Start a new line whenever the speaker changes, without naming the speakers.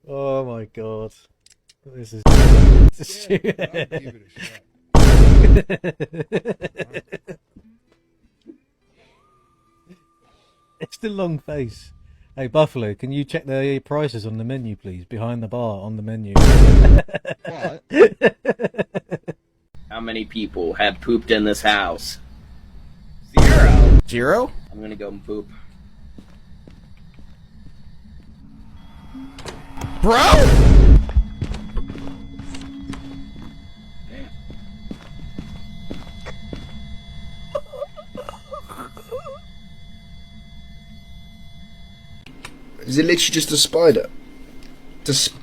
Oh my god. This is
Yeah, I'll give it a shot.
It's the long face. Hey Buffalo, can you check the prices on the menu please? Behind the bar on the menu.
What?
How many people have pooped in this house? 0.
0?
I'm gonna go and poop.
Bro!
Is it literally just a spider? Just